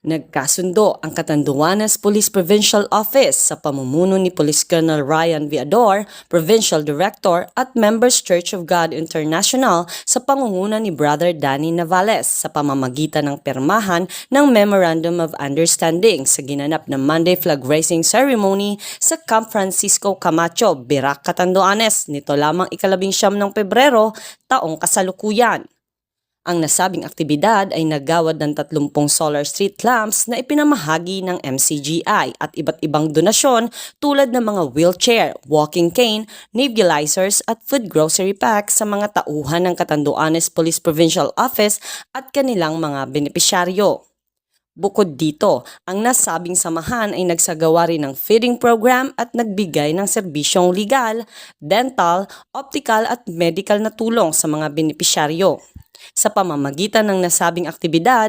Nagkasundo ang Catanduanes Police Provincial Office sa pamumuno ni Police Colonel Ryan Viador, Provincial Director at Members Church of God International sa pangunguna ni Brother Danny Navales sa pamamagitan ng pirmahan ng Memorandum of Understanding sa ginanap na Monday Flag Raising Ceremony sa Camp Francisco Camacho, Birac, Catanduanes nito lamang 19 ng Pebrero, taong kasalukuyan. Ang nasabing aktibidad ay naggawad ng 30 solar street lamps na ipinamahagi ng MCGI at iba't ibang donasyon tulad ng mga wheelchair, walking cane, nebulizers at food grocery packs sa mga tauhan ng Catanduanes Police Provincial Office at kanilang mga benepisyaryo. Bukod dito, ang nasabing samahan ay nagsagawa rin ng feeding program at nagbigay ng serbisyong legal, dental, optical at medical na tulong sa mga benepisyaryo. Sa pamamagitan ng nasabing aktibidad,